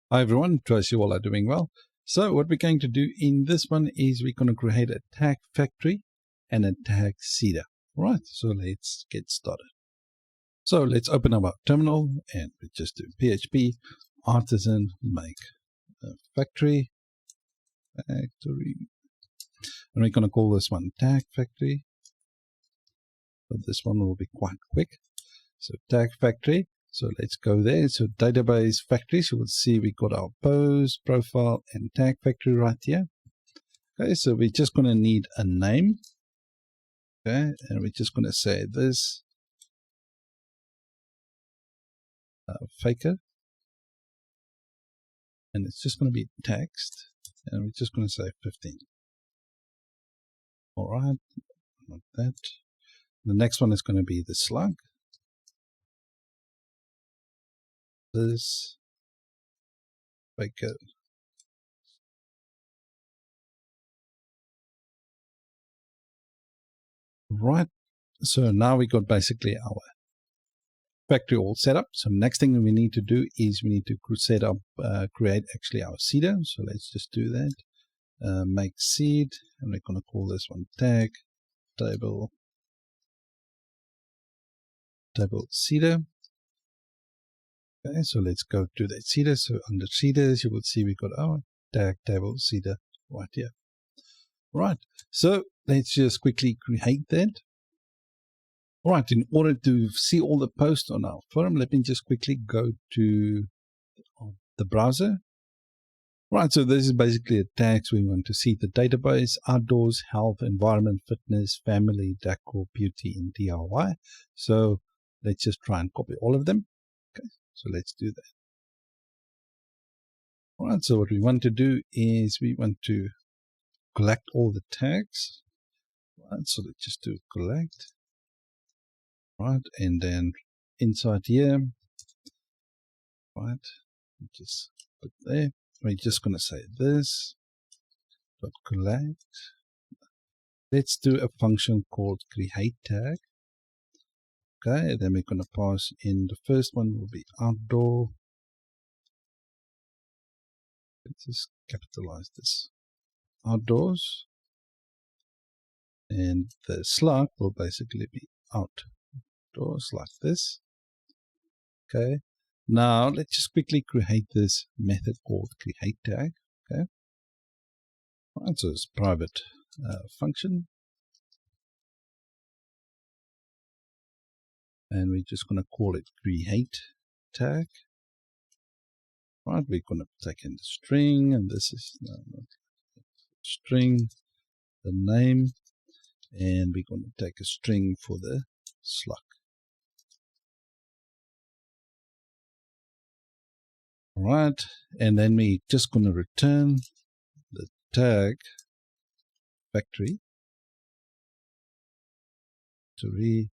Hi everyone, trust you all are doing well. So what we're going to do in this one is we're going to create a tag factory and a tag seeder. Right, so let's get started. So let's open up our terminal and we just do PHP artisan make a factory. And we're going to call this one tag factory. But this one will be quite quick. So tag factory. So let's go there. So database factories, you will see we got our pose, profile, and tag factory right here. Okay, so we're just going to need a name. Okay, and we're just going to say this faker. And it's just going to be text. And we're just going to say 15. All right, like that. The next one is going to be the slug. This faker. Right, so now we got basically our factory all set up. So next thing we need to do is we need to set up, create actually our seeder. So let's just do that. Make seed, and we're going to call this one tag table seeder. Okay, so let's go to that seeder. So under seeders, you will see we got our tag table seeder right here. Right, so let's just quickly create that. All right, in order to see all the posts on our forum, let me just quickly go to the browser. Right, so this is basically a tags we want to see the database, outdoors, health, environment, fitness, family, decor, beauty, and DIY. So let's just try and copy all of them. Okay, so let's do that. All right, so what we want to do is we want to collect all the tags. Right, so let's just do collect. Right, and then inside here, right, just put there. We're just going to say this, dot collect. Let's do a function called create tag. Okay, then we're going to pass in the first one will be outdoor. Let's just capitalize this. Outdoors. And the slug will basically be outdoors like this. Okay. Now let's just quickly create this method called create tag. Okay. All right, so it's private function. And we're just going to call it create tag. Right, we're going to take in the string, and this is string, the name, and we're going to take a string for the slug. All right, and then we're just going to return the tag factory to read,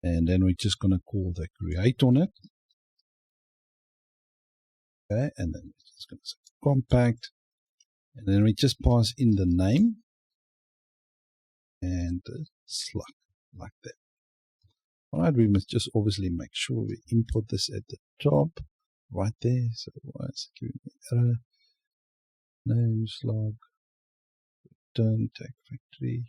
and then we're just going to call the create on it. Okay, and then we're just going to say compact, and then we just pass in the name and the slug like that. All right, we must just obviously make sure we import this at the top right there. So why is it giving me error? Name slug return tag factory.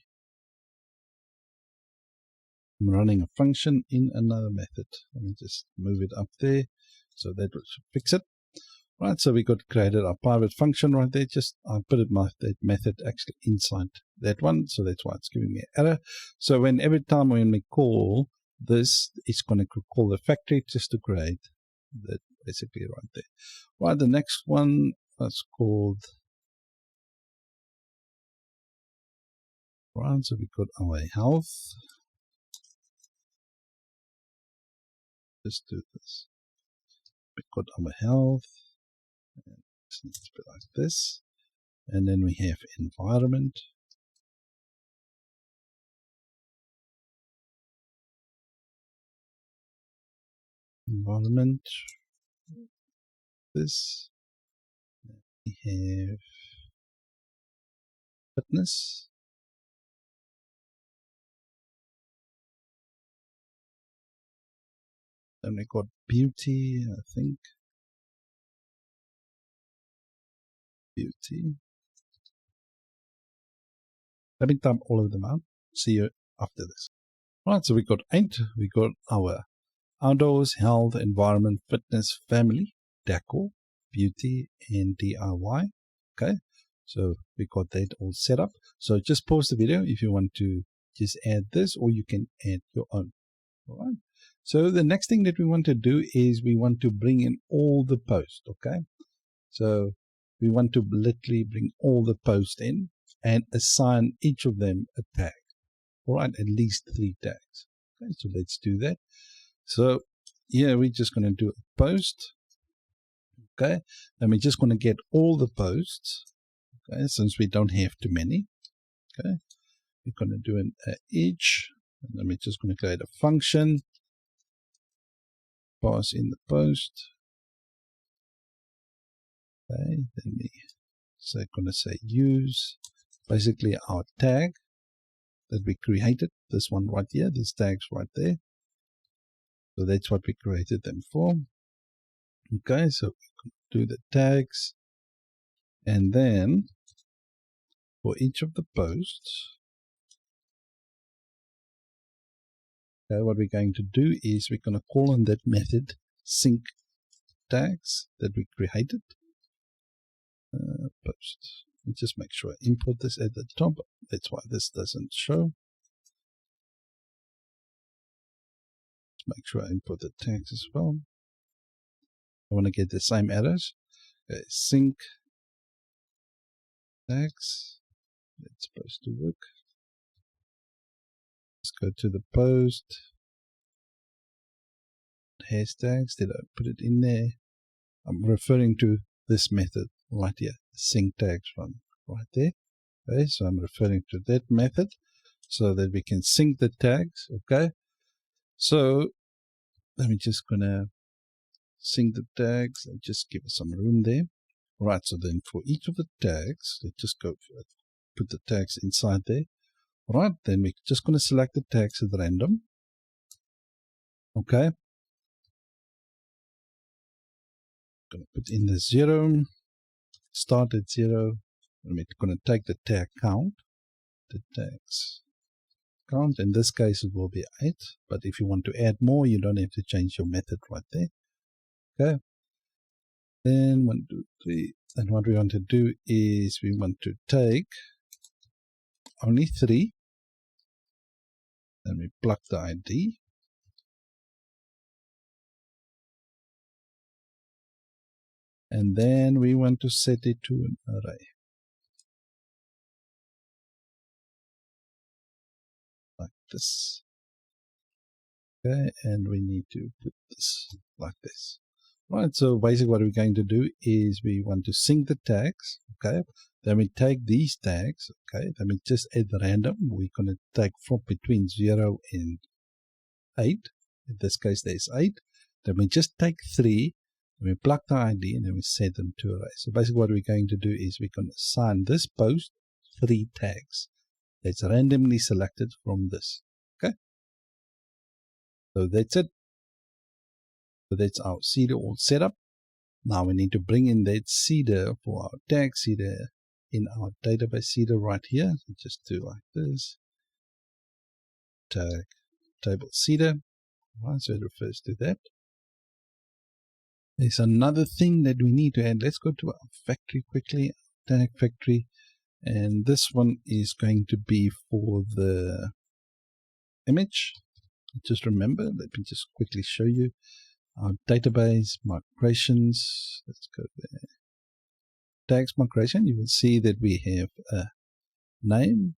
I'm running a function in another method. Let me just move it up there so that will fix it. Right, so we got created our private function right there. Just I put it that method actually inside that one, so that's why it's giving me an error. So every time when we call this, it's going to call the factory just to create that basically right there. Right, the next one is called. Right, so we got our health. Let's do this. We got our health. And this needs to be like this. And then we have environment. Environment. This. We have fitness. Then we got beauty, I think. beauty. Let me dump all of them out. See you after this. Right, so we got 8. We got our outdoors, health, environment, fitness, family, decor, beauty, and DIY. Okay, so we got that all set up. So just pause the video if you want to just add this, or you can add your own. All right. So the next thing that we want to do is we want to bring in all the posts. Okay, so we want to literally bring all the posts in and assign each of them a tag. All right, at least 3 tags. Okay, so let's do that. So yeah, we're just going to do a post. Okay, and we're just going to get all the posts. Okay, since we don't have too many. Okay, we're going to do an each, and then we're just going to create a function, pass in the post. Okay, then we're going to say use, basically our tag that we created. This one right here, this tag's right there. So that's what we created them for. Okay, so we do the tags, and then for each of the posts, okay, what we're going to do is we're going to call on that method sync tags that we created. Post. And just make sure I import this at the top. That's why this doesn't show. Make sure I import the tags as well. I want to get the same errors. Okay, sync tags. That's supposed to work. Let's go to the post. Hashtags. Did I put it in there? I'm referring to this method right here. Sync tags from right there. Okay, so I'm referring to that method so that we can sync the tags. Okay, so let me just gonna sync the tags and just give it some room there. Right, so then for each of the tags, let's just go put the tags inside there. Right, then we're just going to select the tags at random. Okay. Going to put in the 0, start at 0. And we're going to take the tag count, the tags count. In this case, it will be 8. But if you want to add more, you don't have to change your method right there. Okay. Then 1, 2, 3. And what we want to do is we want to take only 3. Then we plug the ID. And then we want to set it to an array. Like this. Okay, and we need to put this like this. Right, so basically what we're going to do is we want to sync the tags. Okay, then we take these tags. Okay, then we just add random. We're going to take from between 0 and 8. In this case, there's 8. Then we just take 3. And we plug the ID and then we set them to array. So basically what we're going to do is we're going to assign this post 3 tags. That's randomly selected from this. Okay. So that's it. So that's our seeder all set up. Now we need to bring in that seeder for our tag seeder in our database seeder right here. So just do like this. Tag table seeder. Right, so it refers to that. There's another thing that we need to add. Let's go to our factory quickly, tag factory. And this one is going to be for the image. Just remember, let me just quickly show you our database migrations. Let's go there. Tags migration, you will see that we have a name,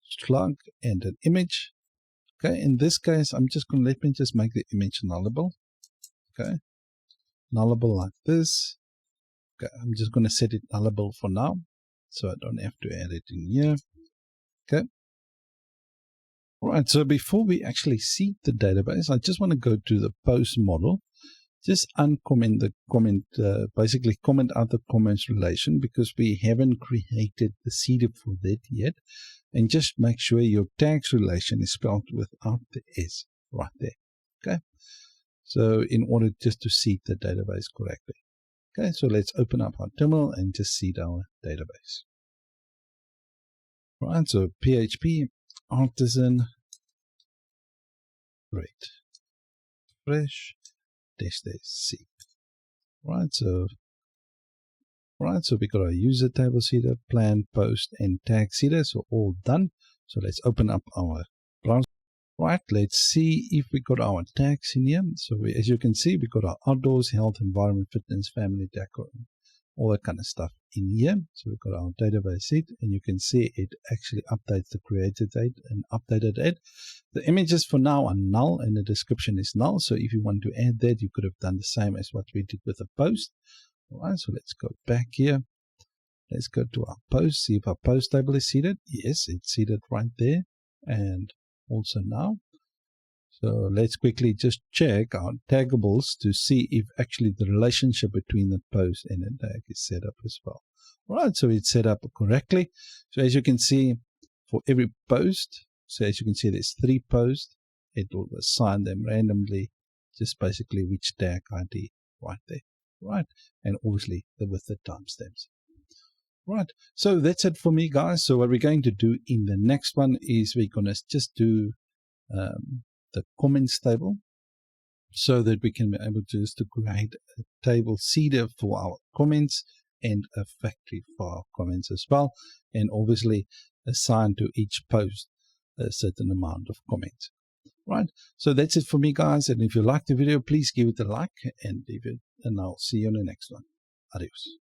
slug, and an image. Okay, in this case, I'm just going to let me just make the image nullable. Okay, nullable like this. Okay, I'm just going to set it nullable for now, so I don't have to add it in here. Okay. All right, so before we actually seed the database, I just want to go to the post model. Just uncomment the comment, basically comment out the comments relation because we haven't created the seeder for that yet. And just make sure your tags relation is spelled without the S right there. Okay. So in order just to seed the database correctly. Okay, so let's open up our terminal and just seed our database. Right, so PHP artisan create fresh test seed. Right, so we got our user table seeder, plan, post, and tag seeder, so all done. So let's open up our browser. Right, let's see if we got our tags in here. So as you can see, we got our outdoors, health, environment, fitness, family, decor, all that kind of stuff in here. So we've got our database seed, and you can see it actually updates the created date and updated date. The images for now are null and the description is null. So if you want to add that, you could have done the same as what we did with the post. All right, so let's go back here. Let's go to our post, see if our post table is seeded. Yes, it's seeded right there. And also now. So let's quickly just check our taggables to see if actually the relationship between the post and the tag is set up as well. All right, so it's set up correctly. So as you can see, for every post, so as you can see, there's 3 posts. It will assign them randomly, just basically which tag ID right there. Right, and obviously with the timestamps. Right, so that's it for me, guys. So what we're going to do in the next one is we're going to just do the comments table, so that we can be able to just to create a table seeder for our comments and a factory for our comments as well, and obviously assign to each post a certain amount of comments. Right, so that's it for me, guys. And if you like the video, please give it a like, and I'll see you in the next one. Adios.